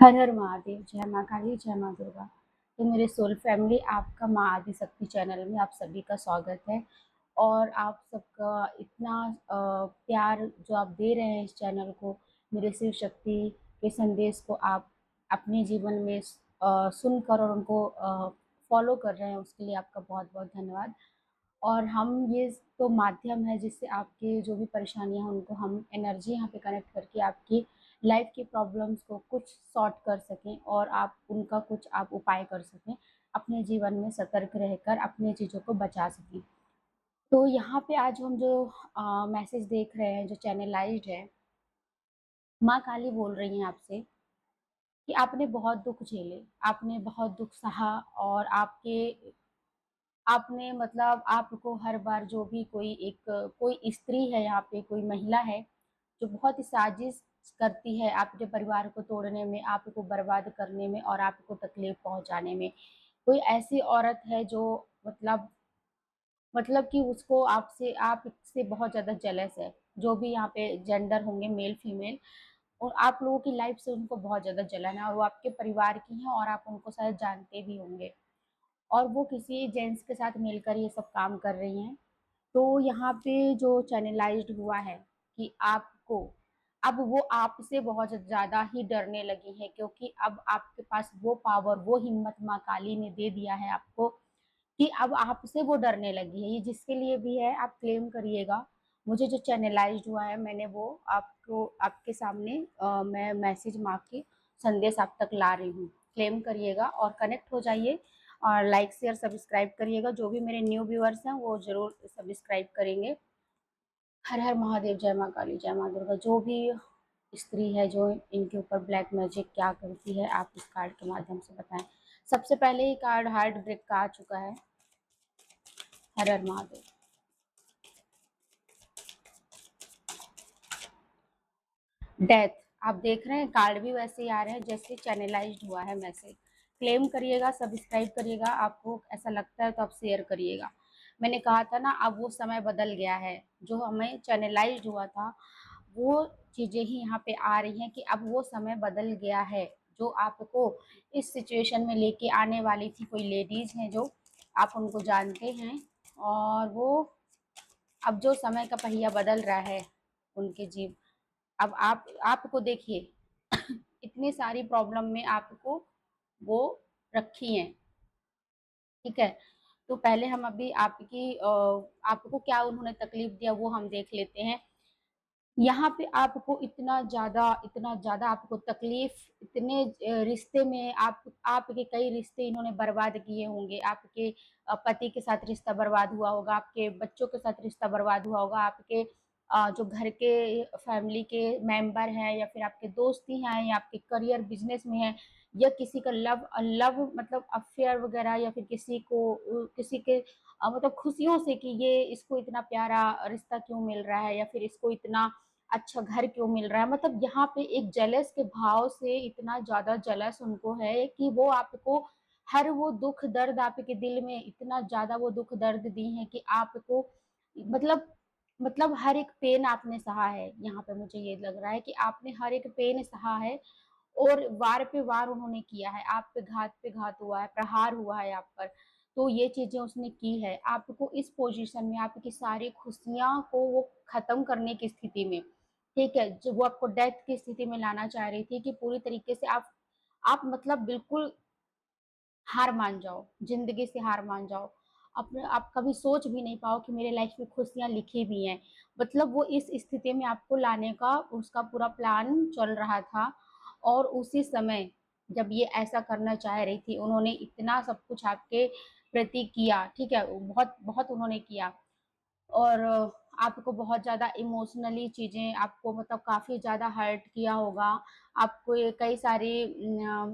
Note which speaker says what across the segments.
Speaker 1: हर हर महादेव, जय माँ काली, जय माँ दुर्गा। तो मेरे सोल फैमिली, आपका माँ आदिशक्ति चैनल में आप सभी का स्वागत है। और आप सबका इतना प्यार जो आप दे रहे हैं इस चैनल को, मेरे शिव शक्ति के संदेश को आप अपने जीवन में सुनकर और उनको फॉलो कर रहे हैं, उसके लिए आपका बहुत बहुत धन्यवाद। और हम ये तो माध्यम है जिससे आपकी जो भी परेशानियाँ हैं उनको हम एनर्जी यहाँ पे कनेक्ट करके आपकी लाइफ की प्रॉब्लम्स को कुछ सॉर्ट कर सकें और आप उनका कुछ आप उपाय कर सकें, अपने जीवन में सतर्क रहकर अपने चीज़ों को बचा सकें। तो यहाँ पे आज हम जो मैसेज देख रहे हैं जो चैनलाइज्ड है, माँ काली बोल रही हैं आपसे कि आपने बहुत दुख झेले, आपने बहुत दुख सहा और आपने मतलब आपको हर बार जो भी कोई स्त्री है यहाँ पे, कोई महिला है जो बहुत ही साजिश करती है आपके परिवार को तोड़ने में, आपको बर्बाद करने में और आपको तकलीफ पहुँचाने में। कोई ऐसी औरत है जो मतलब कि उसको आपसे बहुत ज़्यादा जेलस है। जो भी यहाँ पे जेंडर होंगे मेल फीमेल, और आप लोगों की लाइफ से उनको बहुत ज़्यादा जलन है और वो आपके परिवार की हैं और आप उनको शायद जानते भी होंगे। और वो किसी जेंट्स के साथ मिलकर ये सब काम कर रही हैं। तो यहाँ पे जो चैनलाइज्ड हुआ है कि आपको अब वो आपसे बहुत ज़्यादा ही डरने लगी हैं, क्योंकि अब आपके पास वो पावर, वो हिम्मत माँ काली ने दे दिया है आपको कि अब आपसे वो डरने लगी है। ये जिसके लिए भी है आप क्लेम करिएगा। मुझे जो चैनलाइज्ड हुआ है मैंने वो आपको आपके सामने मैं मैसेज माँ की संदेश आप तक ला रही हूँ। क्लेम करिएगा और कनेक्ट हो जाइए और लाइक शेयर सब्सक्राइब करिएगा। जो भी मेरे न्यू व्यूअर्स हैं वो ज़रूर सब्सक्राइब करेंगे। हर हर महादेव, जय माँ काली, जय माँ दुर्गा। जो भी स्त्री है जो इनके ऊपर ब्लैक मैजिक क्या करती है, आप इस कार्ड के माध्यम से बताएं। सबसे पहले ही कार्ड हार्ट ब्रेक का आ चुका है। हर हर महादेव। डेथ, आप देख रहे हैं कार्ड भी वैसे ही आ रहे हैं जैसे चैनलाइज्ड हुआ है मैसेज। क्लेम करिएगा, सब्सक्राइब करिएगा। आपको ऐसा लगता है तो आप शेयर करिएगा। मैंने कहा था ना, अब वो समय बदल गया है। जो हमें चैनलाइज्ड हुआ था वो चीज़ें ही यहाँ पे आ रही हैं कि अब वो समय बदल गया है। जो आपको इस सिचुएशन में लेके आने वाली थी, कोई लेडीज़ हैं जो आप उनको जानते हैं, और वो अब जो समय का पहिया बदल रहा है उनके जीव, अब आपको देखिए इतनी सारी प्रॉब्लम में आपको वो रखी हैं, ठीक है। तो पहले हम अभी आपको क्या उन्होंने तकलीफ दिया वो हम देख लेते हैं। यहाँ पे आपको इतना ज़्यादा आपको तकलीफ, इतने रिश्ते में आपके कई रिश्ते इन्होंने बर्बाद किए होंगे। आपके पति के साथ रिश्ता बर्बाद हुआ होगा, आपके बच्चों के साथ रिश्ता बर्बाद हुआ होगा, आपके जो घर के फैमिली के मेंबर हैं या फिर आपके दोस्त ही हैं या आपके करियर बिजनेस में हैं, या किसी का लव लव मतलब अफेयर वगैरह, या फिर किसी के मतलब खुशियों से कि ये इसको इतना प्यारा रिश्ता क्यों मिल रहा है या फिर इसको इतना अच्छा घर क्यों मिल रहा है। मतलब यहाँ पे एक जेलस के भाव से इतना ज़्यादा जेलस उनको है कि वो आपको हर वो दुख दर्द आपके दिल में इतना ज़्यादा वो दुख दर्द दी हैं कि आपको मतलब हर एक पेन आपने सहा है। यहाँ पे मुझे ये लग रहा है कि आपने हर एक पेन सहा है और वार पे वार उन्होंने किया है, आप पे घात हुआ है, प्रहार हुआ है आप पर। तो ये चीज़ें उसने की है, आपको इस पोज़ीशन में आपकी सारी खुशियाँ को वो ख़त्म करने की स्थिति में, ठीक है? जो वो आपको डेथ की स्थिति में लाना चाह रही थी कि पूरी तरीके से आप मतलब बिल्कुल हार मान जाओ, ज़िंदगी से हार मान जाओ। अपने आप कभी सोच भी नहीं पाओ कि मेरे लाइफ़ में खुशियाँ लिखी भी हैं। मतलब वो इस स्थिति में आपको लाने का उसका पूरा प्लान चल रहा था, और उसी समय जब ये ऐसा करना चाह रही थी, उन्होंने इतना सब कुछ आपके प्रति किया, ठीक है? बहुत बहुत उन्होंने किया। और आपको बहुत ज़्यादा इमोशनली चीज़ें आपको मतलब काफ़ी ज़्यादा हर्ट किया होगा। आपको ये कई सारे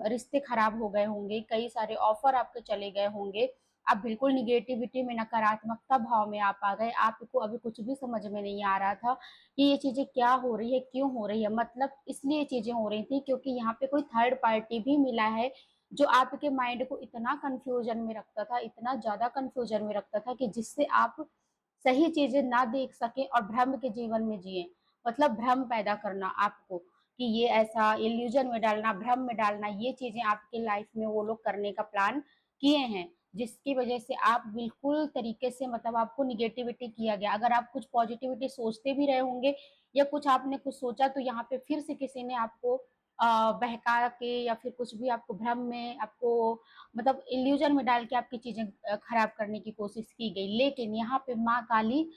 Speaker 1: रिश्ते ख़राब हो गए होंगे, कई सारे ऑफ़र आपके चले गए होंगे। आप बिल्कुल नेगेटिविटी में, नकारात्मकता भाव में आप आ गए। आपको अभी कुछ भी समझ में नहीं आ रहा था कि ये चीज़ें क्या हो रही है, क्यों हो रही है? मतलब इसलिए चीज़ें हो रही थी क्योंकि यहाँ पे कोई थर्ड पार्टी भी मिला है, जो आपके माइंड को इतना कन्फ्यूज़न में रखता था, इतना ज़्यादा कन्फ्यूज़न में रखता था कि जिससे आप सही चीज़ें ना देख सकें और भ्रम के जीवन में जिएँ। मतलब भ्रम पैदा करना आपको कि ये ऐसा इल्यूजन में डालना, भ्रम में डालना, ये चीज़ें आपके लाइफ में वो लोग करने का प्लान किए हैं, जिसकी वजह से आप बिल्कुल तरीके से मतलब आपको नेगेटिविटी किया गया। अगर आप कुछ पॉजिटिविटी सोचते भी रहे होंगे या कुछ आपने कुछ सोचा तो यहाँ पे फिर से किसी ने आपको बहका के या फिर कुछ भी आपको भ्रम में आपको मतलब इल्यूजन में डाल के आपकी चीज़ें खराब करने की कोशिश की गई। लेकिन यहाँ पे माँ काली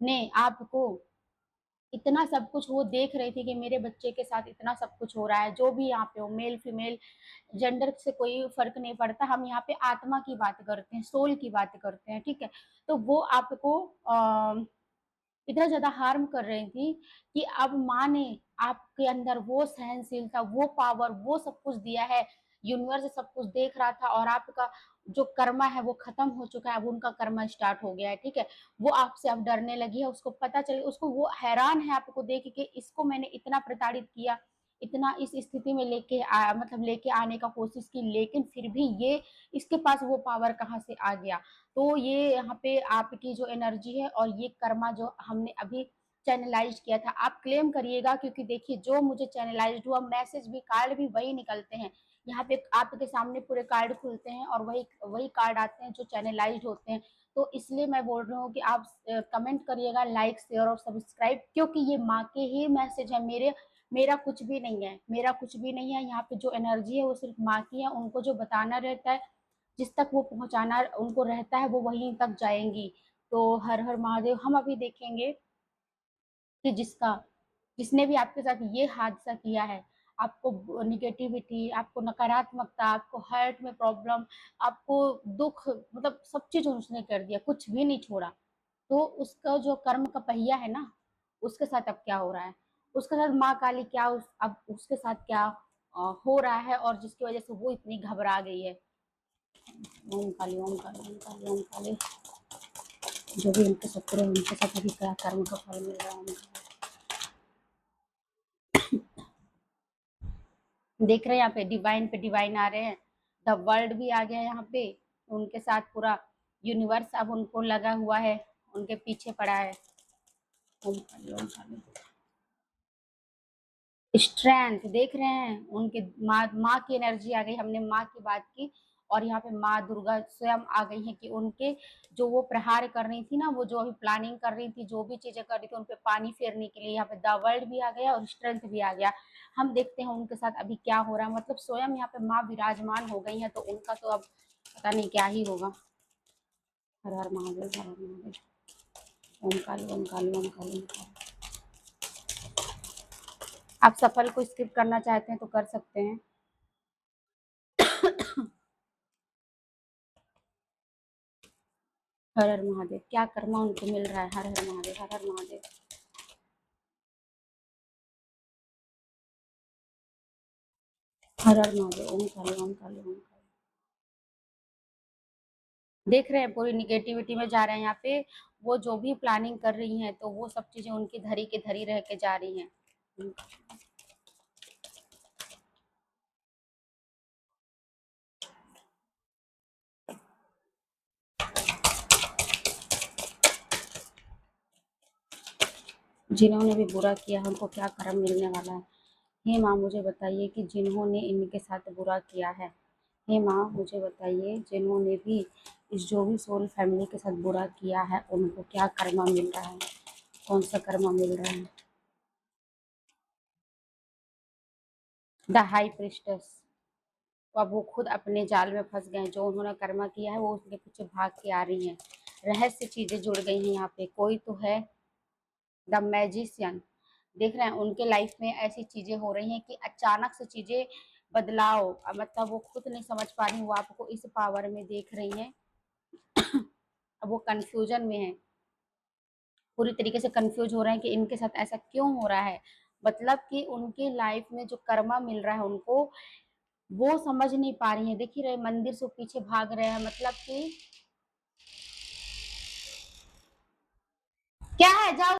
Speaker 1: ने आपको इतना सब कुछ वो देख रही थी कि मेरे बच्चे के साथ इतना सब कुछ हो रहा है, जो भी यहाँ पे हो मेल फीमेल जेंडर से कोई फ़र्क नहीं पड़ता, हम यहाँ पे आत्मा की बात करते हैं, सोल की बात करते हैं, ठीक है? तो वो आपको इतना ज़्यादा हार्म कर रही थी कि अब माँ ने आपके अंदर वो सहनशीलता, वो पावर, वो सब कुछ दिया है, यूनिवर्स सब कुछ देख रहा था और आपका जो कर्मा है वो खत्म हो चुका है, अब उनका कर्मा स्टार्ट हो गया है, ठीक है? वो आपसे अब डरने लगी है, उसको पता चल उसको वो हैरान है आपको देख के इसको मैंने इतना प्रताड़ित किया, इतना इस स्थिति में लेके आया मतलब लेके आने का कोशिश की, लेकिन फिर भी ये इसके पास वो पावर कहाँ से आ गया? तो ये यहाँ पे आपकी जो एनर्जी है और ये कर्मा जो हमने अभी चैनलाइज़ किया था, आप क्लेम करिएगा क्योंकि देखिए जो मुझे चैनलाइज़्ड हुआ मैसेज भी कार्ड भी वही निकलते हैं। यहाँ पे आपके सामने पूरे कार्ड खुलते हैं और वही वही कार्ड आते हैं जो चैनलाइज़्ड होते हैं। तो इसलिए मैं बोल रही हूँ कि आप कमेंट करिएगा, लाइक, शेयर और सब्सक्राइब क्योंकि ये माँ के ही मैसेज है मेरा कुछ भी नहीं है, मेरा कुछ भी नहीं है। यहाँ पे जो एनर्जी है वो सिर्फ़ माँ की है, उनको जो बताना रहता है जिस तक वो पहुँचाना उनको रहता है वो वहीं तक जाएँगी। तो हर हर महादेव। हम अभी देखेंगे कि जिसने भी आपके साथ ये हादसा किया है, आपको नेगेटिविटी, आपको नकारात्मकता, आपको हार्ट में प्रॉब्लम, आपको दुःख मतलब सब चीज़ उसने कर दिया, कुछ भी नहीं छोड़ा। तो उसका जो कर्म का पहिया है ना, उसके साथ अब क्या हो रहा है? उसके साथ माँ काली क्या उस अब उसके साथ क्या हो रहा है और जिसकी वज़ह से वो इतनी घबरा गई है। ओम काली, ओम काली, ओम काली, ओम काली। जो भी उनके शत्रु हैं उनके साथ अभी क्या कर्म का फल मिल रहा है उनको। देख रहे हैं यहाँ पे डिवाइन आ रहे हैं, द वर्ल्ड भी आ गया है यहाँ पे, उनके साथ पूरा यूनिवर्स अब उनको लगा हुआ है, उनके पीछे पड़ा है। ओम काली, ओम काली। स्ट्रेंथ देख रहे हैं उनके माँ की एनर्जी आ गई, हमने माँ की बात की और यहाँ पे माँ दुर्गा स्वयं आ गई हैं कि उनके जो वो प्रहार कर रही थी ना, वो जो अभी प्लानिंग कर रही थी, जो भी चीजें कर रही थी उन पे पानी फेरने के लिए यहाँ पे द वर्ल्ड भी आ गया और स्ट्रेंथ भी आ गया। हम देखते हैं उनके साथ अभी क्या हो रहा है, मतलब स्वयं यहाँ पे माँ विराजमान हो गई है, तो उनका तो अब पता नहीं क्या ही होगा। हर हर महादेव, हर हर महादेव। ओम काली, ओम काली, ओम काली, ओम काली। आप सफल को स्किप करना चाहते हैं तो कर सकते हैं। हर हर महादेव। क्या कर्मा उनको मिल रहा है? हर हर महादेव, हर हर महादेव। हर हर महादेव। ओम काली, ओम काली, ओम काली। देख रहे हैं पूरी निगेटिविटी में जा रहे हैं यहाँ पे, वो जो भी प्लानिंग कर रही हैं तो वो सब चीजें उनकी धरी की धरी रह के जा रही हैं। जिन्होंने भी बुरा किया हमको क्या कर्म मिलने वाला है? हे माँ मुझे बताइए कि जिन्होंने इनके साथ बुरा किया है, हे माँ मुझे बताइए जिन्होंने भी इस जो भी सोल फैमिली के साथ बुरा किया है उनको क्या कर्मा मिल रहा है, कौन सा कर्मा मिल रहा है? The high priestess. तो अब वो खुद अपने जाल में फंस गए हैं, जो उन्होंने कर्मा किया है वो उसके पीछे भाग के आ रही हैं। रहस्य चीजें जुड़ गई हैं यहाँ पे, कोई तो है द मैजिशियन। देख रहे हैं उनके लाइफ में ऐसी चीजें हो रही हैं कि अचानक से चीजें बदलाव मतलब वो खुद नहीं समझ पा रही, वो आपको इस पावर में देख रही हैं। अब वो कंफ्यूजन में है, पूरी तरीके से कंफ्यूज हो रहे हैं कि इनके साथ ऐसा क्यों हो रहा है, मतलब कि उनकी लाइफ में जो कर्मा मिल रहा है उनको वो समझ नहीं पा रही है। देख ही रहे मंदिर से पीछे भाग रहे हैं, मतलब कि क्या है जाओ